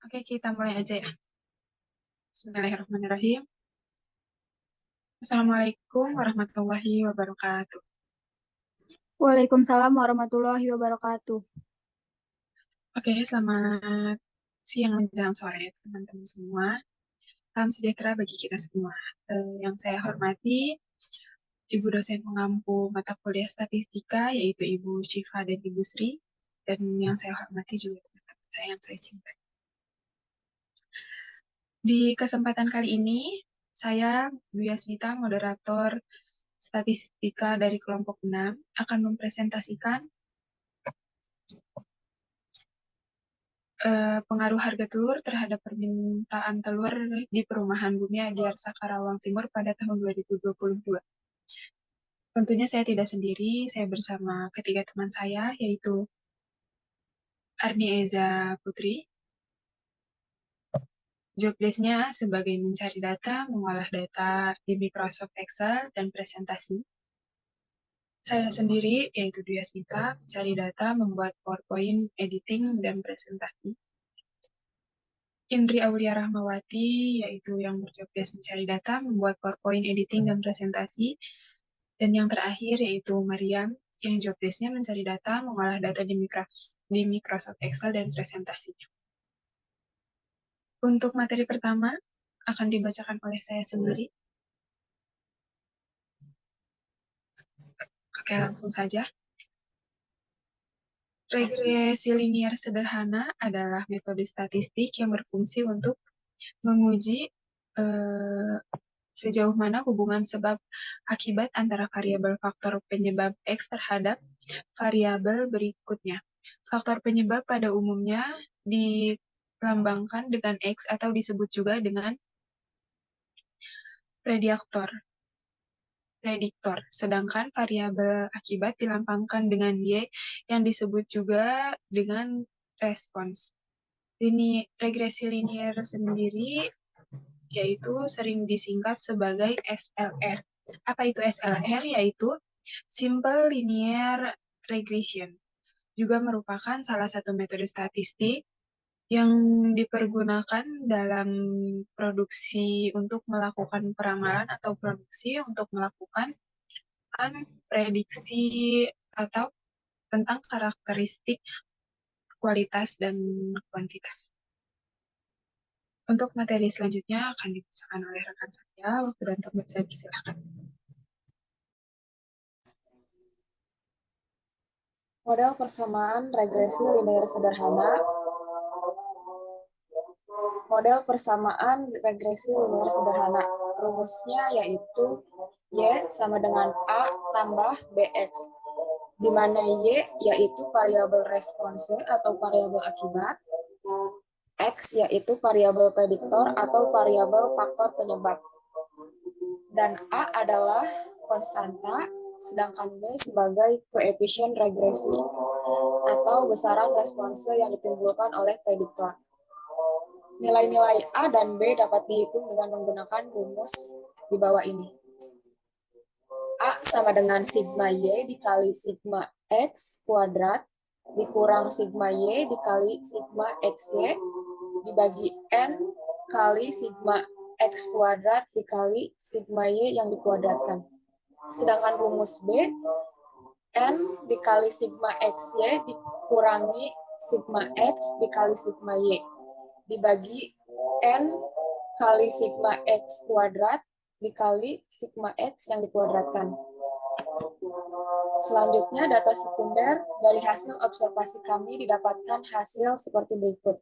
Oke, kita mulai aja ya. Bismillahirrahmanirrahim. Assalamualaikum warahmatullahi wabarakatuh. Waalaikumsalam warahmatullahi wabarakatuh. Oke, selamat siang menjelang sore teman-teman semua. Salam sejahtera bagi kita semua. Yang saya hormati, Ibu dosen pengampu mata kuliah statistika, yaitu Ibu Syifa dan Ibu Sri. Dan yang saya hormati juga teman-teman saya yang saya cintai. Di kesempatan kali ini, saya, Bu Yasmita, moderator statistika dari kelompok 6, akan mempresentasikan pengaruh harga telur terhadap permintaan telur di perumahan Bumi Adiarsa Karawang Timur pada tahun 2022. Tentunya saya tidak sendiri, saya bersama ketiga teman saya, yaitu Arni Eza Putri. Job desk-nya sebagai mencari data, mengolah data di Microsoft Excel, dan presentasi. Saya sendiri, yaitu Dwi Yasmita, mencari data, membuat PowerPoint, editing, dan presentasi. Indri Aulia Rahmawati, yaitu yang berjobdesk mencari data, membuat PowerPoint, editing, dan presentasi. Dan yang terakhir, yaitu Mariam, yang jobdesknya mencari data, mengolah data di Microsoft Excel, dan presentasinya. Untuk materi pertama, akan dibacakan oleh saya sendiri. Oke, langsung saja. Regresi linier sederhana adalah metode statistik yang berfungsi untuk menguji sejauh mana hubungan sebab akibat antara variabel faktor penyebab X terhadap variabel berikutnya. Faktor penyebab pada umumnya dilambangkan dengan X atau disebut juga dengan prediktor. Sedangkan variabel akibat dilambangkan dengan Y yang disebut juga dengan respons. Regresi linier sendiri yaitu sering disingkat sebagai SLR. Apa itu SLR? Yaitu Simple Linear Regression. Juga merupakan salah satu metode statistik yang dipergunakan dalam produksi untuk melakukan peramalan atau produksi untuk melakukan prediksi atau tentang karakteristik kualitas dan kuantitas. Untuk materi selanjutnya akan dibacakan oleh rekan saya. Waktu dan tempat saya persilahkan. Model persamaan regresi linear sederhana. Model persamaan regresi linear sederhana. Rumusnya yaitu Y sama dengan A tambah BX, di mana Y yaitu variabel response atau variabel akibat, X yaitu variabel prediktor atau variabel faktor penyebab, dan A adalah konstanta, sedangkan B sebagai koefisien regresi atau besaran response yang ditimbulkan oleh prediktor. Nilai-nilai A dan B dapat dihitung dengan menggunakan rumus di bawah ini. A sama dengan sigma Y dikali sigma X kuadrat dikurang sigma Y dikali sigma XY dibagi N kali sigma X kuadrat dikali sigma Y yang dikuadratkan. Sedangkan rumus B, N dikali sigma XY dikurangi sigma X dikali sigma Y dibagi N kali sigma X kuadrat dikali sigma X yang dikuadratkan. Selanjutnya, data sekunder dari hasil observasi kami didapatkan hasil seperti berikut.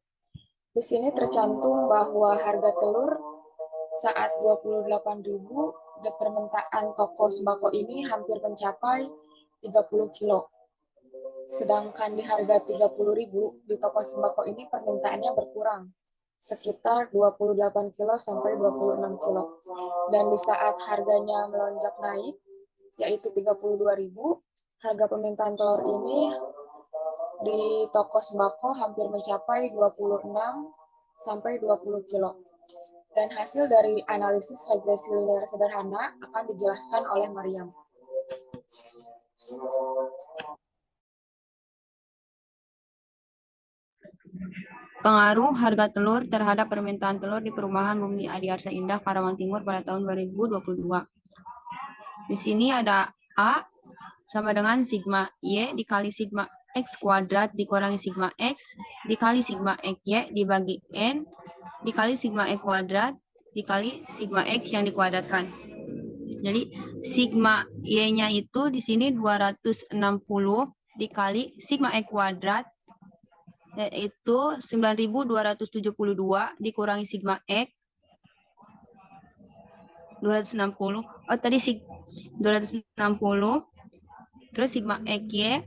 Di sini tercantum bahwa harga telur saat 28.000 di permintaan toko sembako ini hampir mencapai 30 kilo. Sedangkan di harga 30.000 di toko sembako ini permintaannya berkurang sekitar 28 kilo sampai 26 kilo. Dan di saat harganya melonjak naik yaitu 32.000, harga permintaan telur ini di toko sembako hampir mencapai 26 sampai 20 kilo. Dan hasil dari analisis regresi linear sederhana akan dijelaskan oleh Mariam. pengaruh harga telur terhadap permintaan telur di Perumahan Bumi Adiarsa Indah, Karawang Timur pada tahun 2022. Di sini ada A sama dengan sigma Y dikali sigma X kuadrat dikurangi sigma X dikali sigma XY dibagi N dikali sigma X kuadrat dikali sigma X yang dikuadratkan. Jadi sigma Y-nya itu di sini 260 dikali sigma X kuadrat yaitu 9.272 dikurangi sigma X 260. Oh tadi 260 terus sigma XY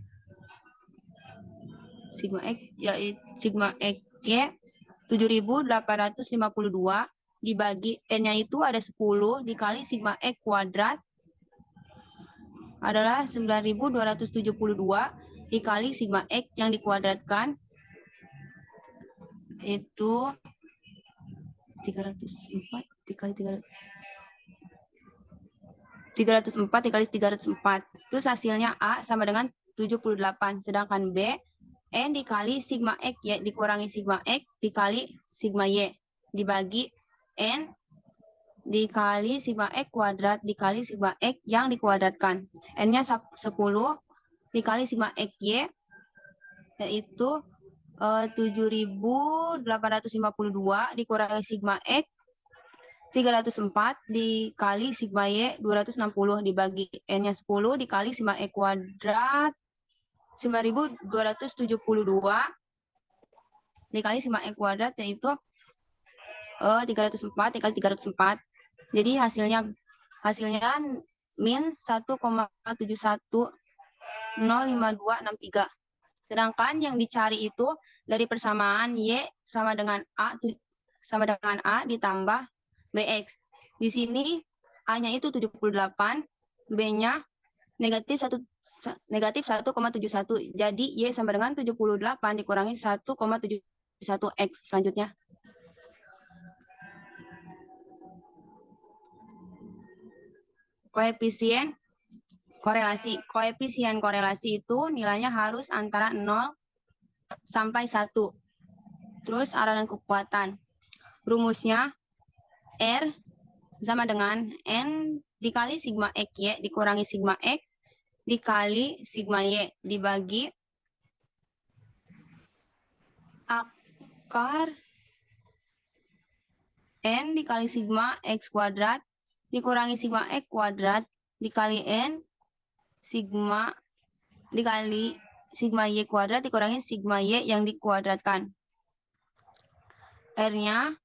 sigma XY 7.852 dibagi N-nya itu ada 10 dikali sigma X kuadrat adalah 9.272 dikali sigma X yang dikuadratkan itu 304 dikali 304 dikali 304. Terus hasilnya A sama dengan 78. Sedangkan B, N dikali sigma X Y dikurangi sigma X dikali sigma Y dibagi N dikali sigma X kuadrat dikali sigma X yang dikuadratkan. N-nya 10 dikali sigma X Y yaitu 7.852 dikurangi sigma X 304 dikali sigma Y 260 dibagi N-nya 10 dikali sigma X kuadrat 9.272 dikali sigma X kuadrat yaitu 304 dikali 304. Jadi hasilnya min 1,7105.263. Sedangkan yang dicari itu dari persamaan Y sama dengan A ditambah BX. Di sini A-nya itu 78, B-nya negatif 1,71. Jadi Y sama dengan 78 dikurangi 1,71 X. Selanjutnya. Koefisien korelasi. Koefisien korelasi itu nilainya harus antara 0 sampai 1. Terus arah dan kekuatan. Rumusnya R sama dengan N dikali sigma XY dikurangi sigma X dikali sigma Y dibagi akar N dikali sigma X kuadrat dikurangi sigma X kuadrat dikali N sigma dikali sigma Y kuadrat dikurangi sigma Y yang dikuadratkan. R-nya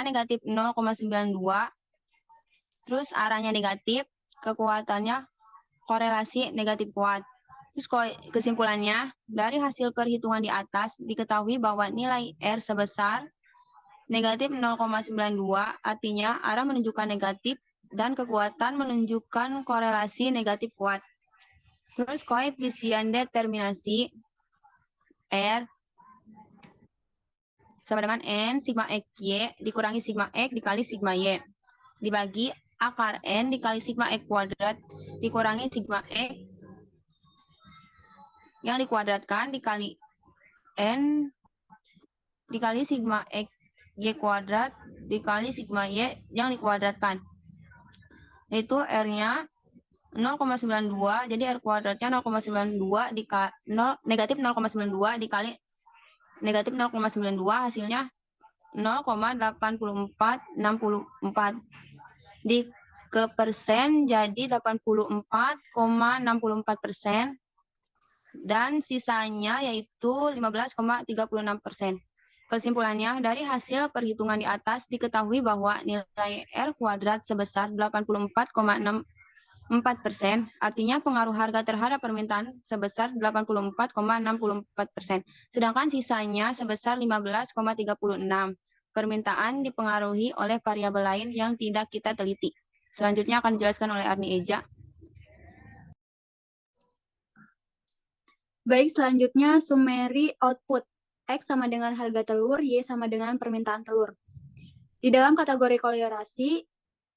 negatif 0,92. Terus arahnya negatif, kekuatannya korelasi negatif kuat. Terus kesimpulannya, dari hasil perhitungan di atas diketahui bahwa nilai R sebesar negatif 0,92, artinya arah menunjukkan negatif dan kekuatan menunjukkan korelasi negatif kuat. Terus koefisien determinasi R sama dengan N sigma XY dikurangi sigma X dikali sigma Y dibagi akar N dikali sigma X kuadrat dikurangi sigma X yang dikuadratkan dikali N dikali sigma X Y kuadrat dikali sigma Y yang dikuadratkan. Itu R-nya 0,92, jadi R kuadratnya 0,92 negatif 0,92 dikali negatif 0,92 hasilnya 0,8464 di ke persen jadi 84,64% dan sisanya yaitu 15,36%. Kesimpulannya, dari hasil perhitungan di atas diketahui bahwa nilai R kuadrat sebesar 84,64%, artinya pengaruh harga terhadap permintaan sebesar 84,64%, sedangkan sisanya sebesar 15,36%. Permintaan dipengaruhi oleh variabel lain yang tidak kita teliti. Selanjutnya akan dijelaskan oleh Arni Eja. Baik, selanjutnya summary output. X sama dengan harga telur, Y sama dengan permintaan telur. Di dalam kategori kolerasi,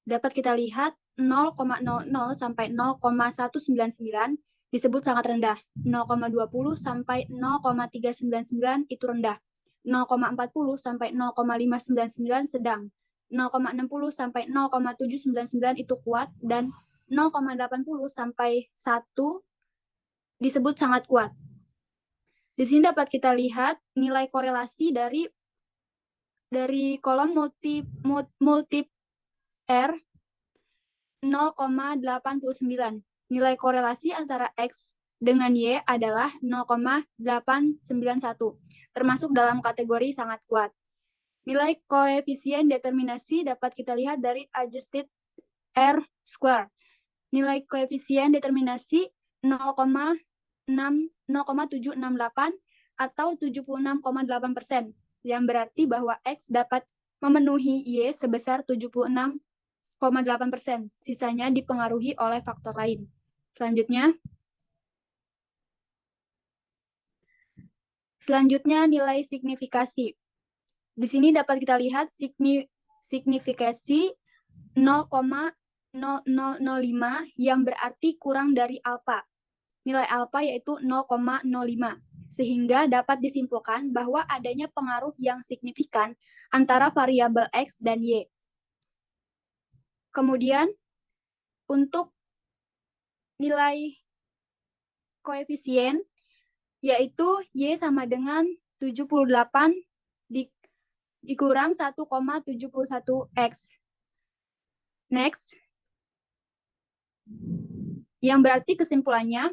dapat kita lihat 0,00 sampai 0,199 disebut sangat rendah. 0,20 sampai 0,399 itu rendah. 0,40 sampai 0,599 sedang. 0,60 sampai 0,799 itu kuat, dan 0,80 sampai 1 disebut sangat kuat. Di sini dapat kita lihat nilai korelasi dari kolom multi R 0,89. Nilai korelasi antara X dengan Y adalah 0,891, termasuk dalam kategori sangat kuat. Nilai koefisien determinasi dapat kita lihat dari adjusted R square. Nilai koefisien determinasi 0,768 atau 76,8%, yang berarti bahwa X dapat memenuhi Y sebesar 76,8%. Sisanya dipengaruhi oleh faktor lain. Selanjutnya nilai signifikasi. Di sini dapat kita lihat signifikasi 0,0005 yang berarti kurang dari alfa. Nilai alfa yaitu 0,05, sehingga dapat disimpulkan bahwa adanya pengaruh yang signifikan antara variabel X dan Y. Kemudian, untuk nilai koefisien, yaitu Y sama dengan 78 dikurang 1,71X. Next. Yang berarti kesimpulannya,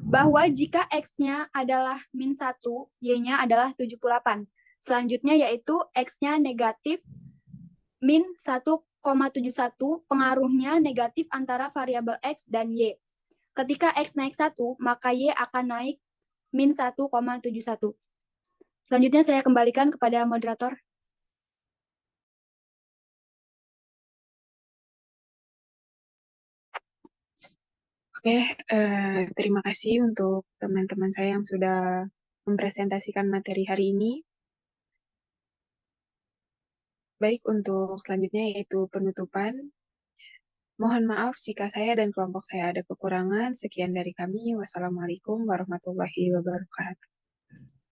bahwa jika X-nya adalah min 1, Y-nya adalah 78. Selanjutnya yaitu X-nya negatif min 1,71, pengaruhnya negatif antara variabel X dan Y. Ketika X naik 1, maka Y akan naik min 1,71. Selanjutnya saya kembalikan kepada moderator. Oke, terima kasih untuk teman-teman saya yang sudah mempresentasikan materi hari ini. Baik, untuk selanjutnya yaitu penutupan. Mohon maaf jika saya dan kelompok saya ada kekurangan. Sekian dari kami. Wassalamualaikum warahmatullahi wabarakatuh.